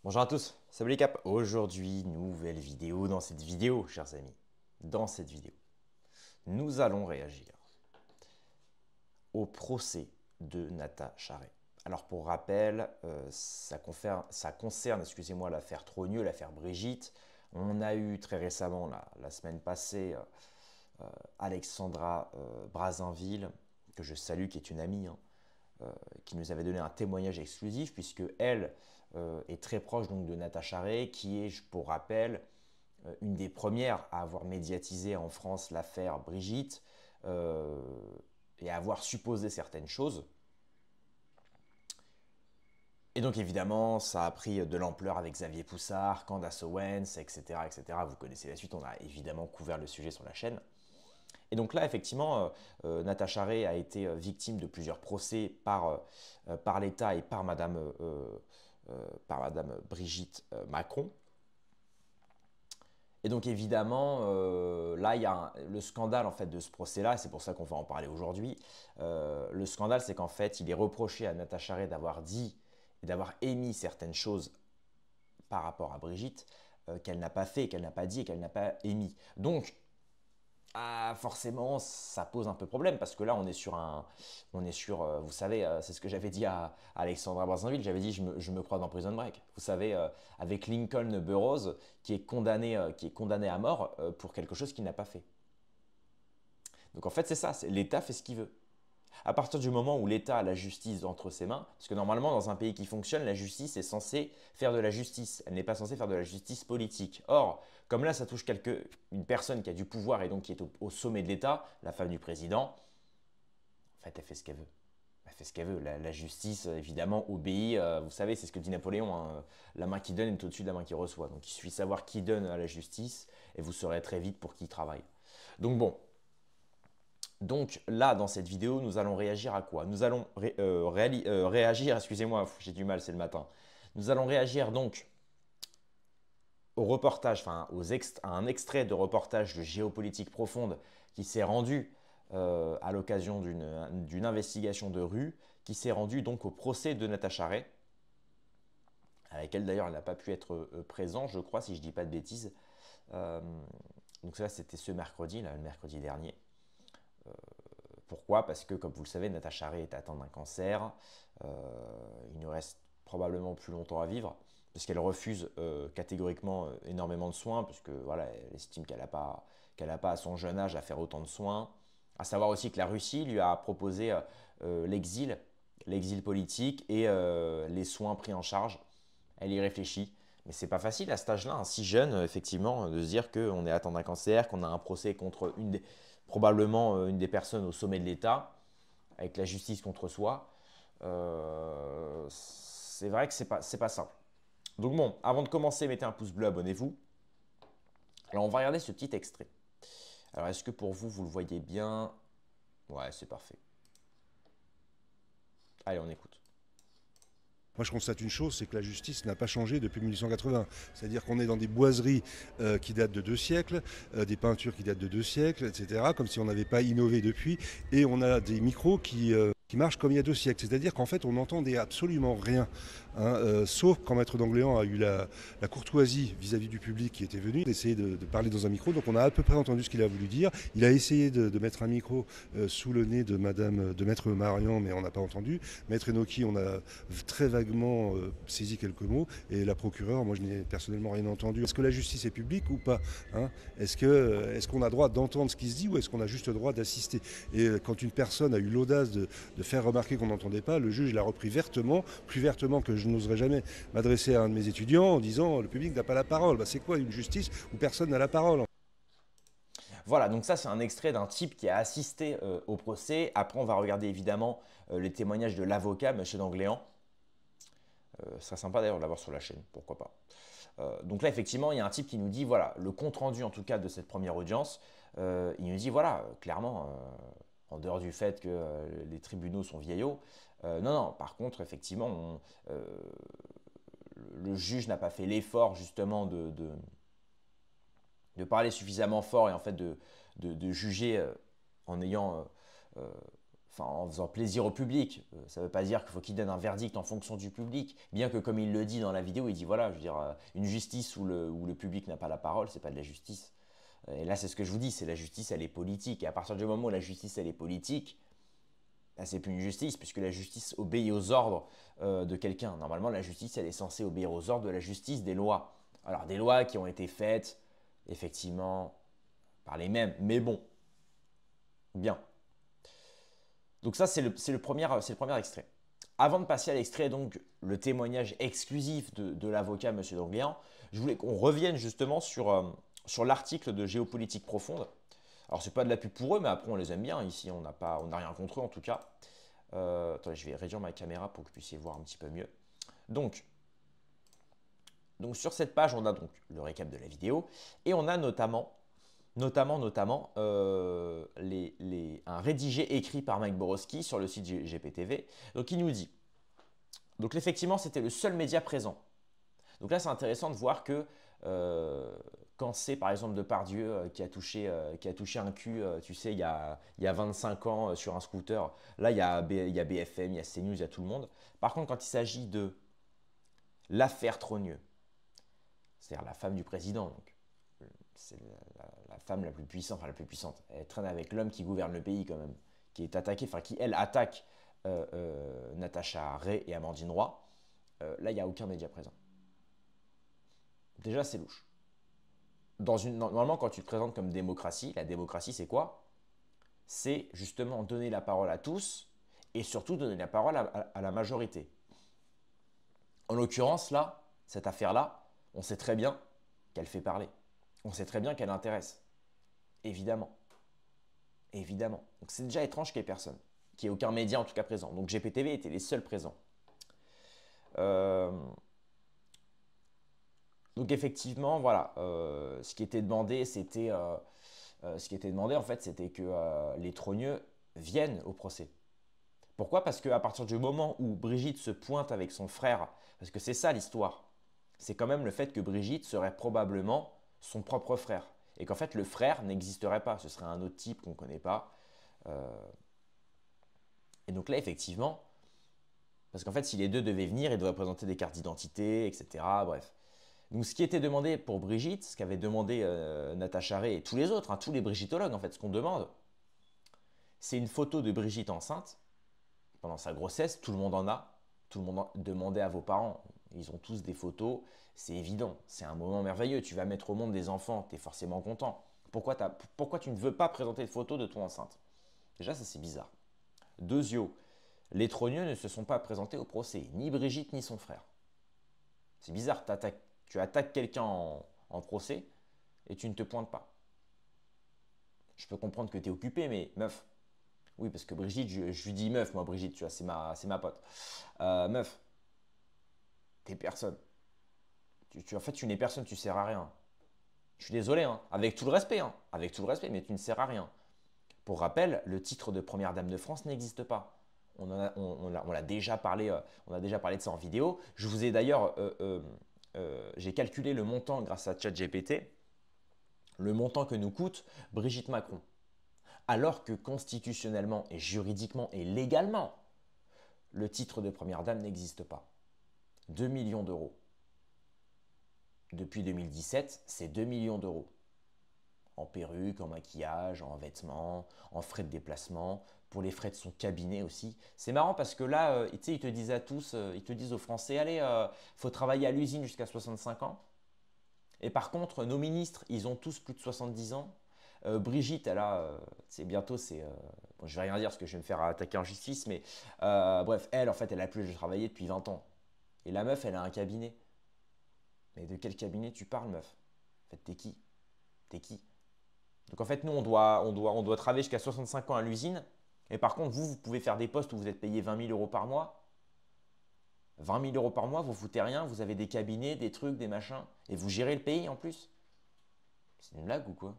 Bonjour à tous, c'est Cap. Aujourd'hui, nouvelle vidéo. Dans cette vidéo, chers amis, dans cette vidéo, nous allons réagir au procès de Nata Charret. Alors pour rappel, ça concerne, excusez-moi, l'affaire Trogneux, l'affaire Brigitte. On a eu très récemment, la semaine passée, Alexandra Brazinville, que je salue, qui est une amie, qui nous avait donné un témoignage exclusif, puisque elle est très proche donc, de Nata Charret, qui est, pour rappel, une des premières à avoir médiatisé en France l'affaire Brigitte et à avoir supposé certaines choses. Et donc évidemment, ça a pris de l'ampleur avec Xavier Poussard, Candace Owens, etc., etc. Vous connaissez la suite, on a évidemment couvert le sujet sur la chaîne. Et donc là, effectivement, Nata Charret a été victime de plusieurs procès par l'État et par Madame Brigitte Macron. Et donc évidemment, là, il y a le scandale en fait de ce procès-là, c'est pour ça qu'on va en parler aujourd'hui. Le scandale, c'est qu'en fait, il est reproché à Nata Charret d'avoir dit et d'avoir émis certaines choses par rapport à Brigitte qu'elle n'a pas fait, qu'elle n'a pas dit et qu'elle n'a pas émis. Donc, forcément, ça pose un peu problème parce que là, vous savez, c'est ce que j'avais dit à Alexandra Brazinville, j'avais dit, je me crois dans Prison Break. Vous savez, avec Lincoln Burroughs, qui est condamné à mort pour quelque chose qu'il n'a pas fait. Donc en fait, c'est ça, l'État fait ce qu'il veut. À partir du moment où l'État a la justice entre ses mains, parce que normalement, dans un pays qui fonctionne, la justice est censée faire de la justice. Elle n'est pas censée faire de la justice politique. Or, comme là, ça touche une personne qui a du pouvoir et donc qui est au sommet de l'État, la femme du président, en fait, elle fait ce qu'elle veut. Elle fait ce qu'elle veut. La justice, évidemment, obéit. Vous savez, c'est ce que dit Napoléon, hein, la main qui donne est au-dessus de la main qui reçoit. Donc, il suffit de savoir qui donne à la justice et vous saurez très vite pour qui travaille. Donc, bon, donc là, dans cette vidéo, nous allons réagir à quoi? Nous allons réagir, excusez-moi, j'ai du mal, c'est le matin. Nous allons réagir donc au reportage, à un extrait de reportage de Géopolitique Profonde qui s'est rendu à l'occasion d'une investigation de rue, qui s'est rendu donc au procès de Nata Charret, à laquelle d'ailleurs elle n'a pas pu être présente, je crois, si je ne dis pas de bêtises. Donc ça, c'était ce mercredi, là, le mercredi dernier. Pourquoi? Parce que, comme vous le savez, Nata Charret est atteinte d'un cancer. Il nous reste probablement plus longtemps à vivre, parce qu'elle refuse catégoriquement énormément de soins, puisque voilà, elle estime qu'elle n'a pas, à son jeune âge à faire autant de soins. À savoir aussi que la Russie lui a proposé l'exil politique et les soins pris en charge. Elle y réfléchit. Mais c'est pas facile à cet âge-là, hein, si jeune, effectivement, de se dire qu'on est atteint d'un cancer, qu'on a un procès contre probablement une des personnes au sommet de l'État, avec la justice contre soi. C'est vrai que c'est pas simple. Donc bon, avant de commencer, mettez un pouce bleu, abonnez-vous. Alors on va regarder ce petit extrait. Alors est-ce que pour vous, vous le voyez bien? Ouais, c'est parfait. Allez, on écoute. Moi, je constate une chose, c'est que la justice n'a pas changé depuis 1880. C'est-à-dire qu'on est dans des boiseries qui datent de 2 siècles, des peintures qui datent de 2 siècles, etc., comme si on n'avait pas innové depuis. Et on a des micros qui marchent comme il y a 2 siècles. C'est-à-dire qu'en fait, on n'entendait absolument rien, hein, sauf quand Maître d'Angléan a eu la courtoisie vis-à-vis du public qui était venu d'essayer de parler dans un micro. Donc on a à peu près entendu ce qu'il a voulu dire. Il a essayé de mettre un micro sous le nez de Maître Marian, mais on n'a pas entendu. Maître Enoki, on a très vaguement saisi quelques mots. Et la procureure, moi je n'ai personnellement rien entendu. Est-ce que la justice est publique ou pas, hein? Est-ce qu'on a droit d'entendre ce qui se dit ou est-ce qu'on a juste droit d'assister? Et quand une personne a eu l'audace de faire remarquer qu'on n'entendait pas, le juge l'a repris vertement, plus vertement que je n'oserais jamais m'adresser à un de mes étudiants en disant le public n'a pas la parole. C'est quoi une justice où personne n'a la parole? Voilà, donc ça c'est un extrait d'un type qui a assisté au procès. Après on va regarder évidemment les témoignages de l'avocat, M. d'Angléan. Ce serait sympa d'ailleurs de l'avoir sur la chaîne, pourquoi pas. Donc là, effectivement, il y a un type qui nous dit, voilà, le compte-rendu en tout cas de cette première audience, il nous dit, voilà, clairement, en dehors du fait que les tribunaux sont vieillots, non, par contre, effectivement, le juge n'a pas fait l'effort justement de parler suffisamment fort et en fait de juger en ayant enfin, en faisant plaisir au public. Ça ne veut pas dire qu'il faut qu'il donne un verdict en fonction du public, bien que comme il le dit dans la vidéo, il dit voilà, je veux dire, une justice où le public n'a pas la parole, c'est pas de la justice. Et là, c'est ce que je vous dis, c'est la justice, elle est politique. Et à partir du moment où la justice, elle est politique, là, c'est plus une justice, puisque la justice obéit aux ordres de quelqu'un. Normalement, la justice, elle est censée obéir aux ordres de la justice, des lois. Alors, des lois qui ont été faites, effectivement, par les mêmes. Mais bon, bien. Donc ça, c'est le premier extrait. Avant de passer à l'extrait, donc le témoignage exclusif de l'avocat, M. D'Orléans, je voulais qu'on revienne justement sur l'article de Géopolitique Profonde. Alors, c'est pas de la pub pour eux, mais après, on les aime bien. Ici, on n'a rien contre eux, en tout cas. Attendez, je vais réduire ma caméra pour que vous puissiez voir un petit peu mieux. Donc sur cette page, on a donc le récap de la vidéo. Et on a notamment un rédigé écrit par Mike Borowski sur le site GPTV. Donc, il nous dit, donc effectivement, c'était le seul média présent. Donc là, c'est intéressant de voir que quand c'est par exemple Depardieu qui a touché un cul, tu sais, il y a 25 ans sur un scooter, là, il y a BFM, il y a CNews, il y a tout le monde. Par contre, quand il s'agit de l'affaire Trogneux, c'est-à-dire la femme du président, donc c'est la femme la plus puissante, enfin la plus puissante, elle traîne avec l'homme qui gouverne le pays quand même, qui est attaqué, enfin qui elle attaque Natacha Ray et Amandine Roy, là il n'y a aucun média présent. Déjà c'est louche. Normalement quand tu te présentes comme démocratie, la démocratie c'est quoi? C'est justement donner la parole à tous et surtout donner la parole à la majorité. En l'occurrence là, cette affaire-là, on sait très bien qu'elle fait parler. On sait très bien qu'elle intéresse. Évidemment. Évidemment. Donc c'est déjà étrange qu'il n'y ait personne. Qu'il n'y ait aucun média en tout cas présent. Donc GPTV était les seuls présents. Donc effectivement, voilà. Ce qui était demandé, c'était en fait, c'était que les Trogneux viennent au procès. Pourquoi? Parce qu'à partir du moment où Brigitte se pointe avec son frère, parce que c'est ça l'histoire, c'est quand même le fait que Brigitte serait probablement son propre frère. Et qu'en fait, le frère n'existerait pas. Ce serait un autre type qu'on ne connaît pas. Et donc là, effectivement, parce qu'en fait, si les deux devaient venir, ils devraient présenter des cartes d'identité, etc. Bref. Donc ce qui était demandé pour Brigitte, ce qu'avait demandé Natacha Ray et tous les autres, tous les brigittologues, en fait, ce qu'on demande, c'est une photo de Brigitte enceinte pendant sa grossesse. Tout le monde en a. Tout le monde demandait à vos parents. Ils ont tous des photos, c'est évident, c'est un moment merveilleux. Tu vas mettre au monde des enfants, tu es forcément content. Pourquoi tu ne veux pas présenter de photos de ton enceinte? Déjà, ça c'est bizarre. Deuxio, les Trogneux ne se sont pas présentés au procès, ni Brigitte ni son frère. C'est bizarre, tu attaques quelqu'un en procès et tu ne te pointes pas. Je peux comprendre que tu es occupé, mais meuf. Oui, parce que Brigitte, je lui dis meuf, moi Brigitte, tu vois, c'est ma pote. Meuf. T'es personne. En fait, tu n'es personne, tu sers à rien. Je suis désolé, avec tout le respect, mais tu ne sers à rien. Pour rappel, le titre de Première Dame de France n'existe pas. On a déjà parlé de ça en vidéo. Je vous ai d'ailleurs, j'ai calculé le montant grâce à ChatGPT, le montant que nous coûte Brigitte Macron. Alors que constitutionnellement et juridiquement et légalement, le titre de Première Dame n'existe pas. 2 millions d'euros. Depuis 2017, c'est 2 millions d'euros. En perruque, en maquillage, en vêtements, en frais de déplacement, pour les frais de son cabinet aussi. C'est marrant parce que là, tu sais, ils te disent à tous, ils te disent aux Français, allez, faut travailler à l'usine jusqu'à 65 ans. Et par contre, nos ministres, ils ont tous plus de 70 ans. Brigitte, elle a, bientôt, bon, je vais rien dire parce que je vais me faire attaquer en justice, mais bref, elle, en fait, elle a plus de travailler depuis 20 ans. Et la meuf, elle a un cabinet. Mais de quel cabinet tu parles, meuf? En fait, t'es qui? T'es qui? Donc en fait, nous, on doit travailler jusqu'à 65 ans à l'usine. Et par contre, vous pouvez faire des postes où vous êtes payé 20 000 euros par mois. 20 000 euros par mois, vous foutez rien, vous avez des cabinets, des trucs, des machins. Et vous gérez le pays en plus. C'est une blague ou quoi?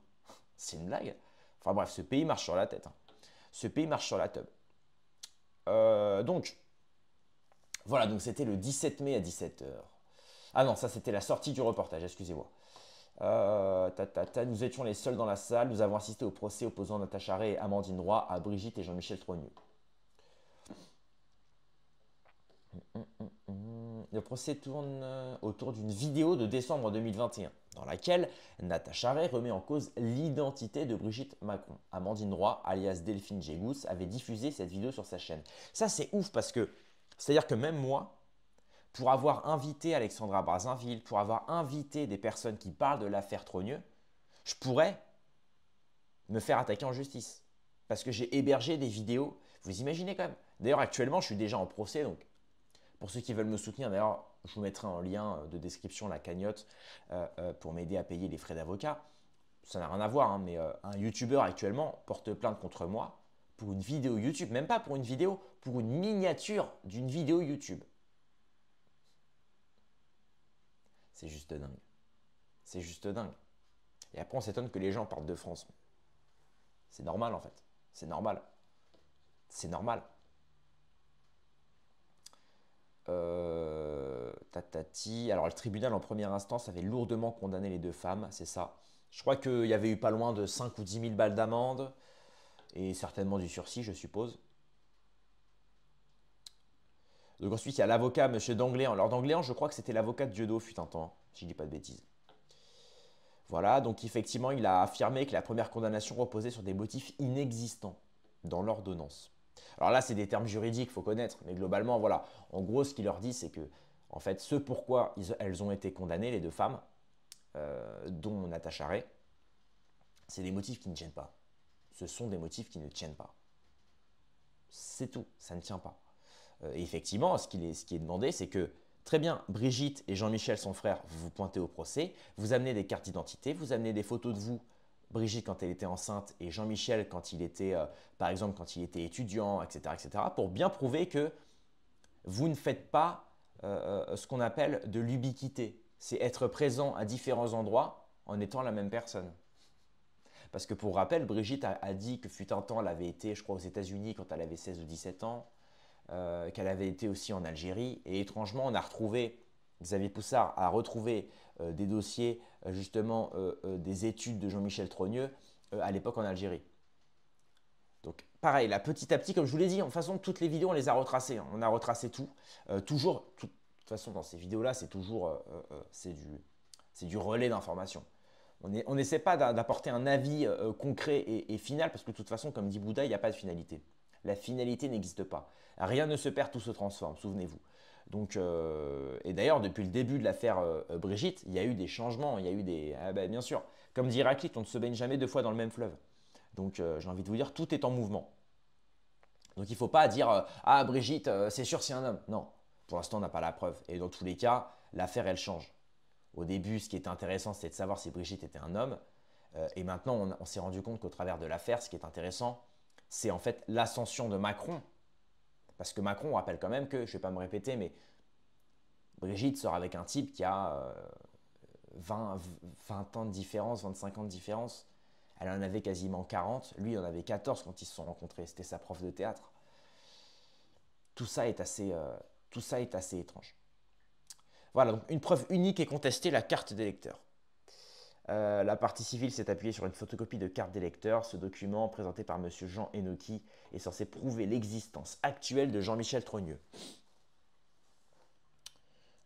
C'est une blague. Enfin bref, ce pays marche sur la tête. Ce pays marche sur la teub. Donc, voilà, donc c'était le 17 mai à 17h. Ah non, ça c'était la sortie du reportage, excusez-moi. Nous étions les seuls dans la salle. Nous avons assisté au procès opposant Natacha Ray et Amandine Roy à Brigitte et Jean-Michel Trogneux. Le procès tourne autour d'une vidéo de décembre 2021 dans laquelle Natacha Ray remet en cause l'identité de Brigitte Macron. Amandine Roy, alias Delphine Jégous, avait diffusé cette vidéo sur sa chaîne. Ça, c'est ouf parce que, c'est-à-dire que même moi, pour avoir invité Alexandra Brazinville, pour avoir invité des personnes qui parlent de l'affaire Trogneux, je pourrais me faire attaquer en justice. Parce que j'ai hébergé des vidéos. Vous imaginez quand même. D'ailleurs, actuellement, je suis déjà en procès, donc pour ceux qui veulent me soutenir, d'ailleurs, je vous mettrai en lien de description la cagnotte pour m'aider à payer les frais d'avocat. Ça n'a rien à voir, hein, mais un YouTuber actuellement porte plainte contre moi pour une vidéo YouTube, même pas pour une vidéo, pour une miniature d'une vidéo YouTube. C'est juste dingue. C'est juste dingue. Et après, on s'étonne que les gens partent de France. C'est normal en fait. C'est normal. C'est normal. Tatati. Alors le tribunal en première instance avait lourdement condamné les deux femmes, c'est ça. Je crois qu'il y avait eu pas loin de 5 ou 10 000 balles d'amende et certainement du sursis, je suppose. Donc ensuite, il y a l'avocat, M. D'Angléan. Alors D'Angléan, je crois que c'était l'avocat de Dieudo, fut un temps, si je ne dis pas de bêtises. Voilà, donc effectivement, il a affirmé que la première condamnation reposait sur des motifs inexistants dans l'ordonnance. Alors là, c'est des termes juridiques, il faut connaître, mais globalement, voilà. En gros, ce qu'il leur dit, c'est que, en fait, ce pourquoi elles ont été condamnées, les deux femmes, dont Natacha Ray, c'est des motifs qui ne tiennent pas. Ce sont des motifs qui ne tiennent pas. C'est tout, ça ne tient pas. Et effectivement, ce qui est demandé, c'est que, très bien, Brigitte et Jean-Michel, son frère, vous vous pointez au procès, vous amenez des cartes d'identité, vous amenez des photos de vous, Brigitte quand elle était enceinte et Jean-Michel quand il était, par exemple, quand il était étudiant, etc., pour bien prouver que vous ne faites pas ce qu'on appelle de l'ubiquité. C'est être présent à différents endroits en étant la même personne. Parce que pour rappel, Brigitte a dit que fut un temps, elle avait été, je crois, aux États-Unis quand elle avait 16 ou 17 ans, qu'elle avait été aussi en Algérie. Et étrangement, on a retrouvé, Xavier Poussard a retrouvé des dossiers, justement, des études de Jean-Michel Trogneux à l'époque en Algérie. Donc, pareil, là, petit à petit, comme je vous l'ai dit, de toute façon, toutes les vidéos, on les a retracées. Hein. On a retracé tout. De toute façon, dans ces vidéos-là, c'est toujours c'est du relais d'information. On n'essaie pas d'apporter un avis concret et final, parce que de toute façon, comme dit Bouddha, il n'y a pas de finalité. La finalité n'existe pas. Rien ne se perd, tout se transforme, souvenez-vous. Donc, et d'ailleurs, depuis le début de l'affaire Brigitte, il y a eu des changements, il y a eu des... Ah ben, bien sûr, comme dit Héraclite, on ne se baigne jamais deux fois dans le même fleuve. Donc, j'ai envie de vous dire, tout est en mouvement. Donc, il ne faut pas dire ah, Brigitte, c'est sûr, c'est un homme. Non, pour l'instant, on n'a pas la preuve. Et dans tous les cas, l'affaire, elle change. Au début, ce qui était intéressant, c'était de savoir si Brigitte était un homme. Et maintenant, on s'est rendu compte qu'au travers de l'affaire, ce qui est intéressant, c'est en fait l'ascension de Macron. Parce que Macron, on rappelle quand même que, je ne vais pas me répéter, mais Brigitte sort avec un type qui a 20 ans de différence, 25 ans de différence. Elle en avait quasiment 40. Lui, il en avait 14 quand ils se sont rencontrés. C'était sa prof de théâtre. Tout ça est assez étrange. Voilà, donc une preuve unique est contestée, la carte d'électeur. La partie civile s'est appuyée sur une photocopie de carte d'électeur. Ce document, présenté par M. Jean Enoki, est censé prouver l'existence actuelle de Jean-Michel Trogneux.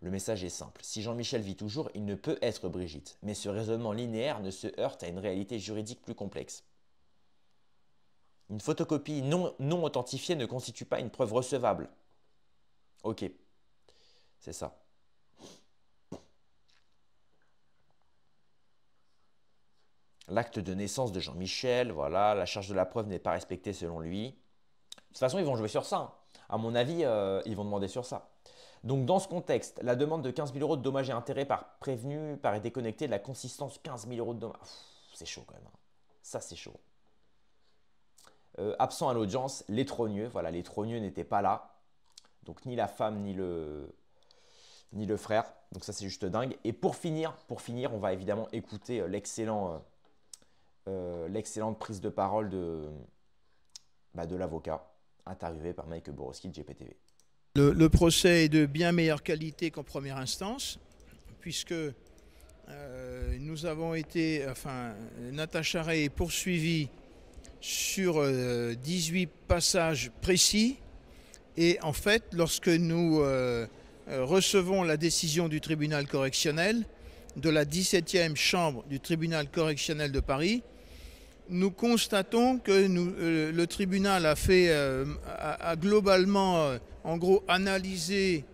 Le message est simple. Si Jean-Michel vit toujours, il ne peut être Brigitte. Mais ce raisonnement linéaire ne se heurte à une réalité juridique plus complexe. Une photocopie non authentifiée ne constitue pas une preuve recevable. Ok, c'est ça. L'acte de naissance de Jean-Michel, voilà, la charge de la preuve n'est pas respectée selon lui. De toute façon, ils vont jouer sur ça. Hein. À mon avis, ils vont demander sur ça. Donc, dans ce contexte, la demande de 15 000 € de dommages et intérêts par prévenu paraît déconnectée de la consistance 15 000 € de dommages. C'est chaud quand même. Hein. Ça, c'est chaud. Absent à l'audience, les Trogneux. Voilà, les Trogneux n'étaient pas là. Donc, ni la femme, ni le frère. Donc, ça, c'est juste dingue. Et pour finir, on va évidemment écouter l'excellente prise de parole de l'avocat, interviewé par Mike Borowski de GPTV. Le procès est de bien meilleure qualité qu'en première instance, puisque nous avons été, Natacha Ray est poursuivie sur 18 passages précis Et en fait, lorsque nous recevons la décision du tribunal correctionnel, de la 17e chambre du tribunal correctionnel de Paris, nous constatons que le tribunal a globalement, en gros, analysé,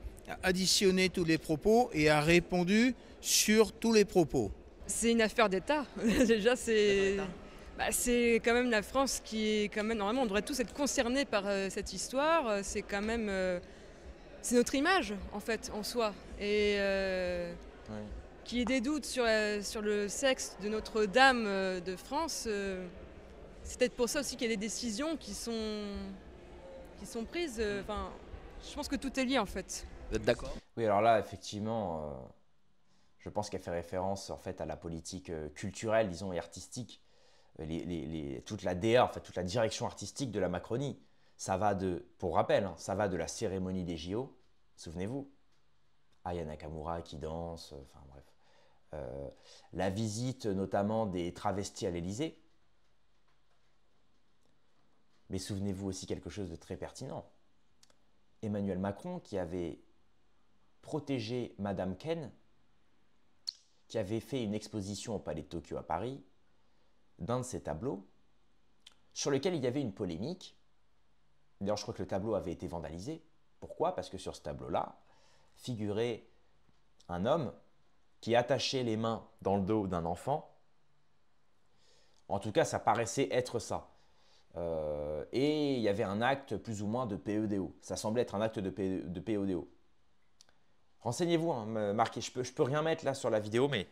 additionné tous les propos et a répondu sur tous les propos. C'est une affaire d'État. Déjà, c'est quand même la France qui est quand même, normalement, on devrait tous être concernés par cette histoire. C'est quand même, c'est notre image, en fait, en soi. Et Oui. qu'il y ait des doutes sur le sexe de Notre-Dame de France, c'est peut-être pour ça aussi qu'il y a des décisions qui sont prises. Enfin, je pense que tout est lié, en fait. Vous êtes d'accord? Oui, alors là, effectivement, je pense qu'elle fait référence en fait à la politique culturelle, disons, et artistique. Toute la DA, en fait, toute la direction artistique de la Macronie. Ça va pour rappel, hein, ça va de la cérémonie des JO, souvenez-vous, Aya Nakamura qui danse, enfin bref. La visite notamment des travestis à l'Élysée. Mais souvenez-vous aussi quelque chose de très pertinent. Emmanuel Macron qui avait protégé Madame Ken, qui avait fait une exposition au Palais de Tokyo à Paris, d'un de ses tableaux, sur lequel il y avait une polémique. D'ailleurs, je crois que le tableau avait été vandalisé. Pourquoi? Parce que sur ce tableau-là, figurait un homme qui attachait les mains dans le dos d'un enfant. En tout cas, ça paraissait être ça. Et il y avait un acte plus ou moins de PEDO. Ça semblait être un acte de PEDO. Renseignez-vous, hein, marquez, je peux rien mettre là sur la vidéo, mais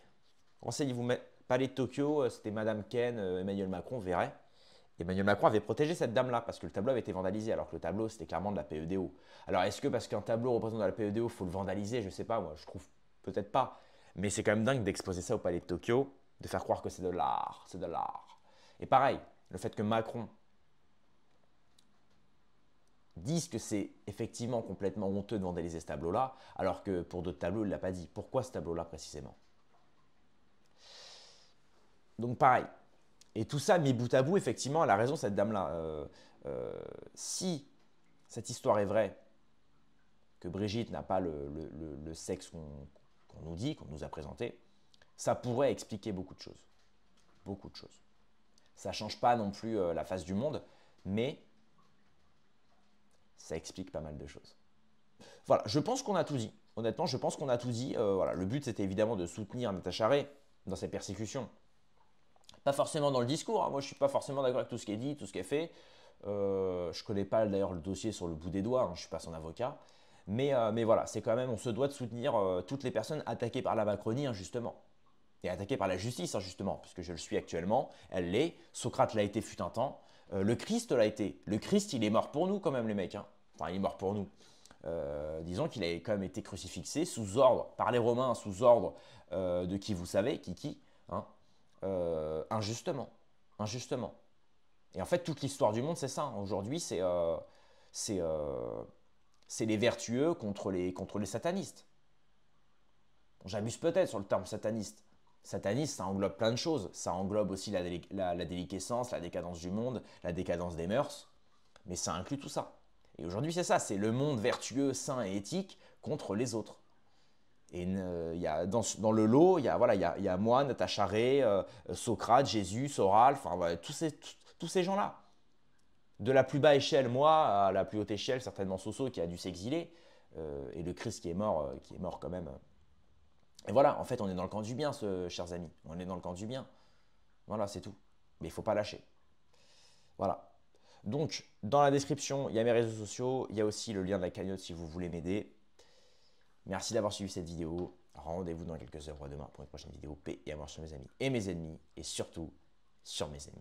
renseignez-vous. Palais de Tokyo, c'était Madame Ken, Emmanuel Macron verrait. Emmanuel Macron avait protégé cette dame-là parce que le tableau avait été vandalisé, alors que le tableau c'était clairement de la PEDO. Alors est-ce que parce qu'un tableau représente de la PEDO, il faut le vandaliser? Je ne sais pas, moi je trouve peut-être pas. Mais c'est quand même dingue d'exposer ça au Palais de Tokyo, de faire croire que c'est de l'art, c'est de l'art. Et pareil, le fait que Macron dise que c'est effectivement complètement honteux de vandaliser ce tableau-là, alors que pour d'autres tableaux, il ne l'a pas dit. Pourquoi ce tableau-là précisément? Donc pareil. Et tout ça, mis bout à bout, effectivement, elle a raison, cette dame-là. Si cette histoire est vraie, que Brigitte n'a pas le sexe qu'on nous dit, qu'on nous a présenté, ça pourrait expliquer beaucoup de choses. Beaucoup de choses. Ça ne change pas non plus la face du monde, mais ça explique pas mal de choses. Voilà, je pense qu'on a tout dit. Honnêtement, je pense qu'on a tout dit. Voilà, le but, c'était évidemment de soutenir Natacha Ray dans ses persécutions. Pas forcément dans le discours, hein. Moi je ne suis pas forcément d'accord avec tout ce qui est dit, tout ce qui est fait. Je ne connais pas d'ailleurs le dossier sur le bout des doigts, hein. Je ne suis pas son avocat. Mais voilà, c'est quand même, on se doit de soutenir toutes les personnes attaquées par la Macronie injustement. Et attaquées par la justice injustement, puisque je le suis actuellement, elle l'est. Socrate l'a été fut un temps. Le Christ l'a été. Le Christ, il est mort pour nous quand même les mecs, hein. Enfin, il est mort pour nous. Disons qu'il a quand même été crucifixé sous ordre, par les Romains, sous ordre de qui vous savez, qui, hein. Injustement. Et en fait, toute l'histoire du monde, c'est ça. Aujourd'hui, c'est les vertueux contre les satanistes. Bon, j'abuse peut-être sur le terme sataniste. Sataniste, ça englobe plein de choses. Ça englobe aussi la déliquescence, la décadence du monde, la décadence des mœurs. Mais ça inclut tout ça. Et aujourd'hui, c'est ça. C'est le monde vertueux, sain et éthique contre les autres. Et dans le lot, il y a moi, Natacha Ray, Socrate, Jésus, Soral, enfin voilà, tous ces gens-là. De la plus basse échelle, moi, à la plus haute échelle, certainement Soso qui a dû s'exiler, et le Christ qui est mort quand même. Et voilà, en fait, on est dans le camp du bien, chers amis. On est dans le camp du bien. Voilà, c'est tout. Mais il ne faut pas lâcher. Voilà. Donc, dans la description, il y a mes réseaux sociaux, il y a aussi le lien de la cagnotte si vous voulez m'aider. Merci d'avoir suivi cette vidéo. Rendez-vous dans quelques heures demain pour une prochaine vidéo. Paix et amour sur mes amis et mes ennemis. Et surtout, sur mes ennemis.